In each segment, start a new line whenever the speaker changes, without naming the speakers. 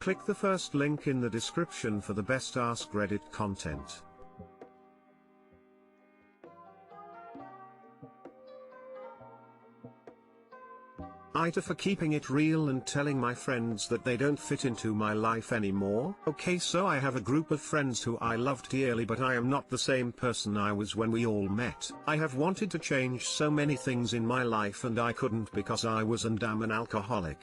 Click the first link in the description for the best Askreddit content. AITA for keeping it real and telling my friends that they don't fit into my life anymore. Okay, so I have a group of friends who I loved dearly, but I am not the same person I was when we all met. I have wanted to change so many things in my life and I couldn't because I was and am an alcoholic.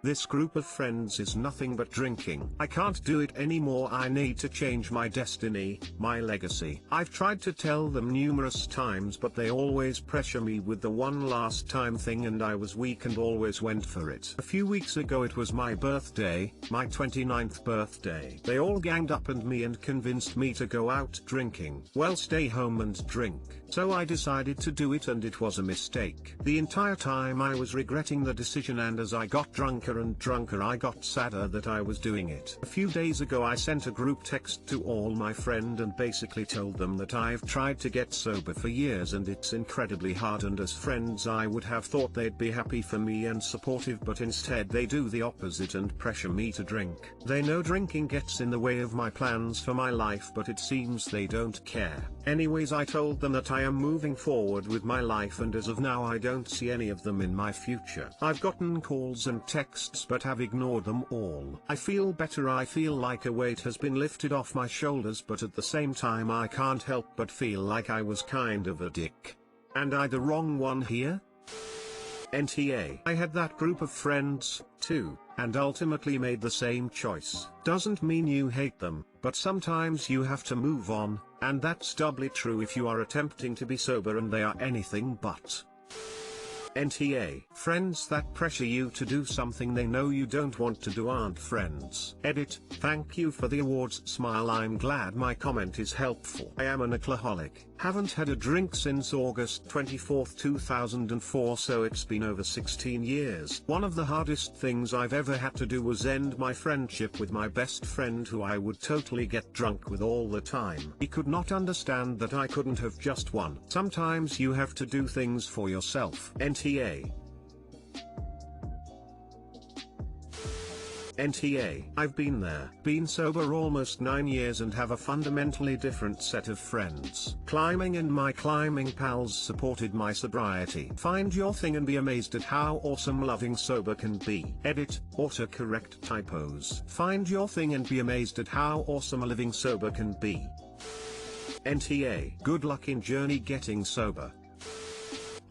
This group of friends is nothing but drinking. I can't do it anymore. I need to change my destiny, my legacy. I've tried to tell them numerous times, but they always pressure me with the one last time thing, and I was weak and always went for it. A few weeks ago it was my birthday, my 29th birthday. They all ganged up on me and convinced me to go out drinking. Well, stay home and drink. So I decided to do it, and it was a mistake. The entire time I was regretting the decision, and as I got drunker and drunker I got sadder that I was doing it. A few days ago I sent a group text to all my friends and basically told them that I've tried to get sober for years and it's incredibly hard, and as friends I would have thought they'd be happy for me and supportive, but instead they do the opposite and pressure me to drink. They know drinking gets in the way of my plans for my life, but it seems they don't care. Anyways, I told them that I am moving forward with my life, and as of now I don't see any of them in my future. I've gotten calls and texts but have ignored them all. I feel better. I feel like a weight has been lifted off my shoulders, but at the same time I can't help but feel like I was kind of a dick. And I the wrong one here? NTA. I had that group of friends, too, and ultimately made the same choice. Doesn't mean you hate them, but sometimes you have to move on, and that's doubly true if you are attempting to be sober and they are anything but. NTA. Friends that pressure you to do something they know you don't want to do aren't friends. Edit. Thank you for the awards. Smile. I'm glad my comment is helpful. I am an alcoholic. Haven't had a drink since August 24, 2004, so it's been over 16 years. One of the hardest things I've ever had to do was end my friendship with my best friend, who I would totally get drunk with all the time. He could not understand that I couldn't have just won. Sometimes you have to do things for yourself. NTA. I've been there. Been sober almost 9 years and have a fundamentally different set of friends. Climbing and my climbing pals supported my sobriety. Find your thing and be amazed at how awesome loving sober can be. Edit. Autocorrect typos. Find your thing and be amazed at how awesome a living sober can be. NTA. Good luck in journey getting sober.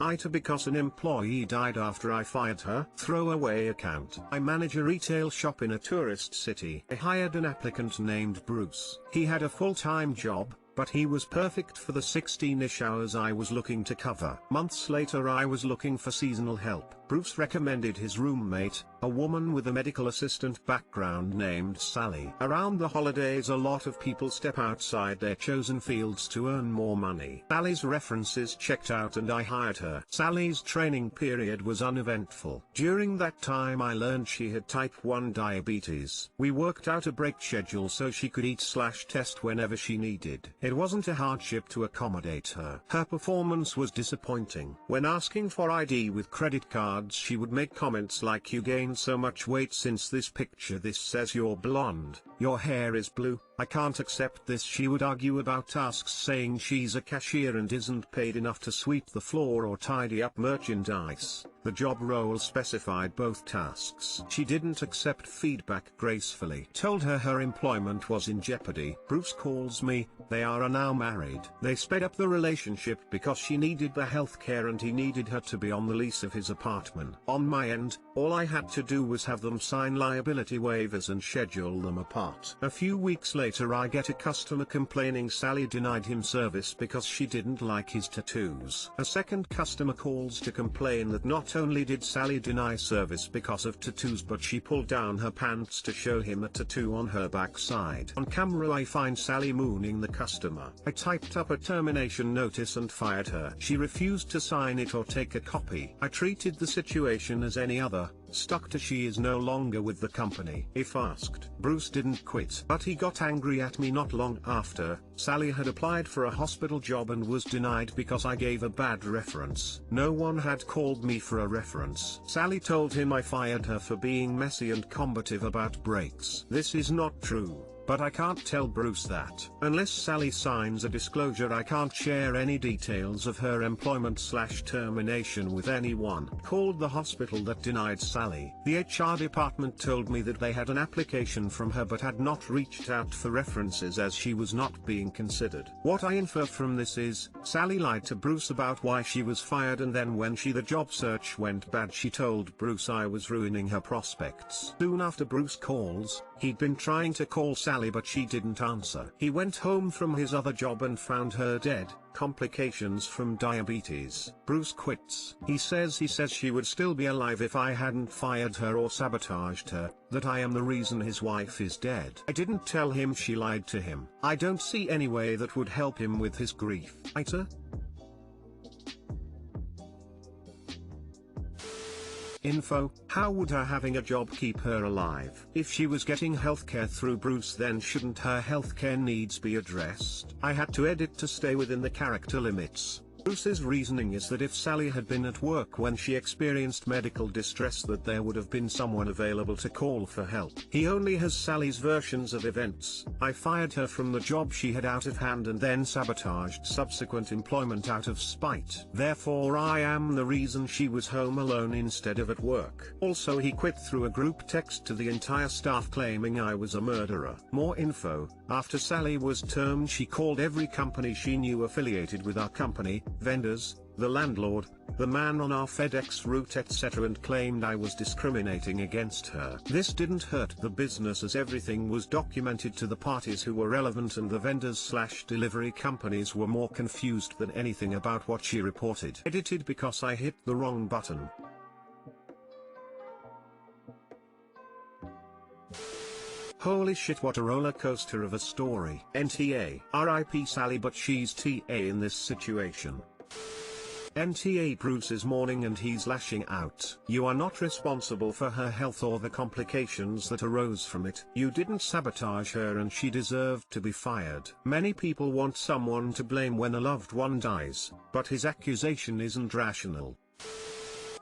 AITA because an employee died after I fired her. Throwaway account. I manage a retail shop in a tourist city. I hired an applicant named Bruce. He had a full-time job, but he was perfect for the 16-ish hours I was looking to cover. Months later I was looking for seasonal help. Bruce recommended his roommate, a woman with a medical assistant background named Sally. Around the holidays a lot of people step outside their chosen fields to earn more money. Sally's references checked out and I hired her. Sally's training period was uneventful. During that time I learned she had type 1 diabetes. We worked out a break schedule so she could eat/test whenever she needed. It wasn't a hardship to accommodate her. Her performance was disappointing. When asking for ID with credit cards, she would make comments like, "You gained so much weight since this picture. This says you're blonde. Your hair is blue. I can't accept this." She would argue about tasks, saying she's a cashier and isn't paid enough to sweep the floor or tidy up merchandise. The job role specified both tasks. She didn't accept feedback gracefully. Told her her employment was in jeopardy. Bruce calls me. They are now married. They sped up the relationship because she needed the healthcare and he needed her to be on the lease of his apartment. On my end, all I had to do was have them sign liability waivers and schedule them apart. A few weeks later I get a customer complaining Sally denied him service because she didn't like his tattoos. A second customer calls to complain that not only did Sally deny service because of tattoos, but she pulled down her pants to show him a tattoo on her backside. On camera I find Sally mooning the customer. I typed up a termination notice and fired her. She refused to sign it or take a copy. I treated the situation as any other, stuck to she is no longer with the company. If asked, Bruce didn't quit, but he got angry at me not long after. Sally had applied for a hospital job and was denied because I gave a bad reference. No one had called me for a reference. Sally told him I fired her for being messy and combative about breaks. This is not true, but I can't tell Bruce that. Unless Sally signs a disclosure, I can't share any details of her employment/termination with anyone. Called the hospital that denied Sally. The HR department told me that they had an application from her but had not reached out for references as she was not being considered. What I infer from this is, Sally lied to Bruce about why she was fired, and then when the job search went bad, she told Bruce I was ruining her prospects. Soon after Bruce calls, he'd been trying to call Sally but she didn't answer. He went home from his other job and found her dead, complications from diabetes. Bruce quits. He says she would still be alive if I hadn't fired her or sabotaged her, that I am the reason his wife is dead. I didn't tell him she lied to him. I don't see any way that would help him with his grief. AITA? Info: how would her having a job keep her alive? If she was getting healthcare through Bruce, then shouldn't her healthcare needs be addressed? I had to edit to stay within the character limits. Bruce's reasoning is that if Sally had been at work when she experienced medical distress, that there would have been someone available to call for help. He only has Sally's versions of events. I fired her from the job she had out of hand and then sabotaged subsequent employment out of spite. Therefore I am the reason she was home alone instead of at work. Also, he quit through a group text to the entire staff claiming I was a murderer. More info: after Sally was termed, she called every company she knew affiliated with our company, vendors, the landlord, the man on our FedEx route, etc., and claimed I was discriminating against her. This didn't hurt the business as everything was documented to the parties who were relevant, and the vendors/delivery companies were more confused than anything about what she reported. Edited because I hit the wrong button. Holy shit, what a roller coaster of a story. NTA. RIP Sally, but she's TA in this situation. NTA. Bruce is mourning and he's lashing out. You are not responsible for her health or the complications that arose from it. You didn't sabotage her and she deserved to be fired. Many people want someone to blame when a loved one dies, but his accusation isn't rational.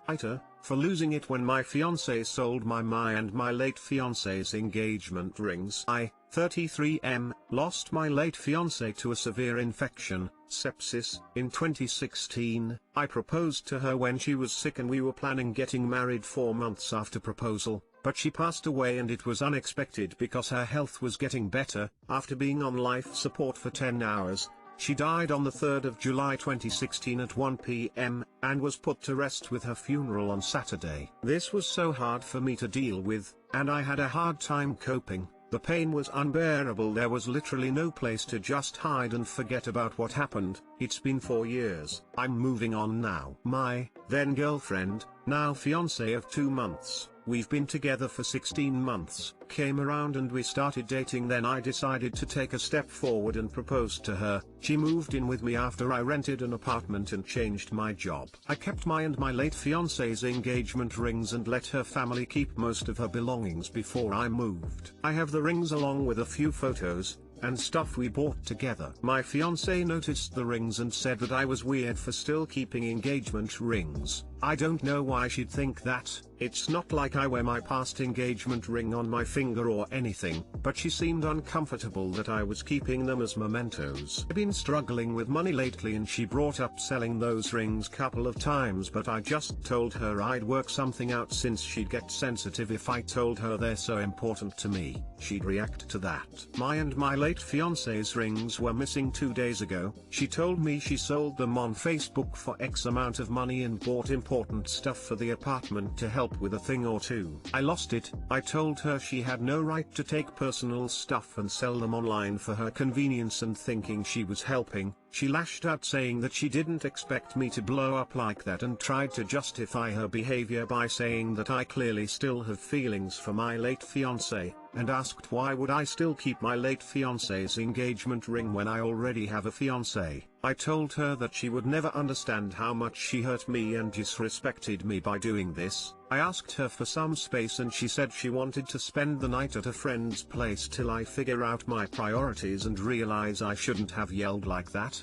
AITA, for losing it when my fiancé sold my and my late fiancé's engagement rings. I, 33M, lost my late fiancé to a severe infection, sepsis, in 2016. I proposed to her when she was sick and we were planning getting married 4 months after proposal, but she passed away and it was unexpected because her health was getting better. After being on life support for 10 hours, she died on the 3rd of July 2016 at 1 p.m., and was put to rest with her funeral on Saturday. This was so hard for me to deal with, and I had a hard time coping. The pain was unbearable. There was literally no place to just hide and forget about what happened. It's been 4 years. I'm moving on now. My then girlfriend, now fiancé of 2 months, we've been together for 16 months, came around and we started dating. Then I decided to take a step forward and proposed to her. She moved in with me after I rented an apartment and changed my job. I kept my and my late fiancé's engagement rings and let her family keep most of her belongings before I moved. I have the rings along with a few photos and stuff we bought together. My fiancé noticed the rings and said that I was weird for still keeping engagement rings. I don't know why she'd think that. It's not like I wear my past engagement ring on my finger or anything, but she seemed uncomfortable that I was keeping them as mementos. I've been struggling with money lately and she brought up selling those rings couple of times, but I just told her I'd work something out since she'd get sensitive if I told her they're so important to me. She'd react to that. My and my late fiancé's rings were missing 2 days ago. She told me she sold them on Facebook for X amount of money and bought important stuff for the apartment to help with a thing or two. I lost it. I told her she had no right to take personal stuff and sell them online for her convenience, and thinking she was helping, she lashed out saying that she didn't expect me to blow up like that and tried to justify her behavior by saying that I clearly still have feelings for my late fiancé, and asked why would I still keep my late fiancé's engagement ring when I already have a fiancé. I told her that she would never understand how much she hurt me and disrespected me by doing this. I asked her for some space and she said she wanted to spend the night at a friend's place till I figure out my priorities and realize I shouldn't have yelled like that.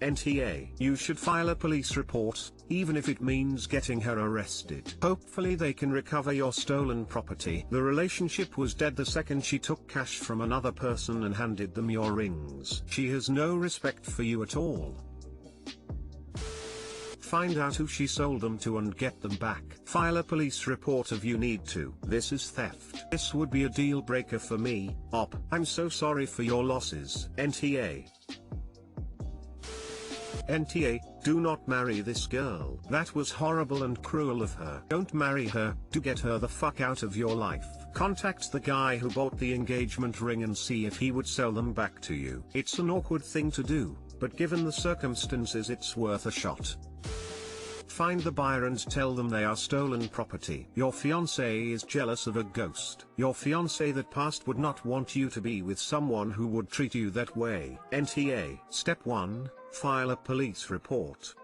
NTA. You should file a police report, even if it means getting her arrested. Hopefully they can recover your stolen property. The relationship was dead the second she took cash from another person and handed them your rings. She has no respect for you at all. Find out who she sold them to and get them back. File a police report if you need to. This is theft. This would be a deal breaker for me. Op. I'm so sorry for your losses. NTA. NTA, do not marry this girl. That was horrible and cruel of her. Don't marry her, to get her the fuck out of your life. Contact the guy who bought the engagement ring and see if he would sell them back to you. It's an awkward thing to do, but given the circumstances it's worth a shot. Find the buyer and tell them they are stolen property. Your fiancé is jealous of a ghost. Your fiancé that passed would not want you to be with someone who would treat you that way. NTA. Step 1. File a police report.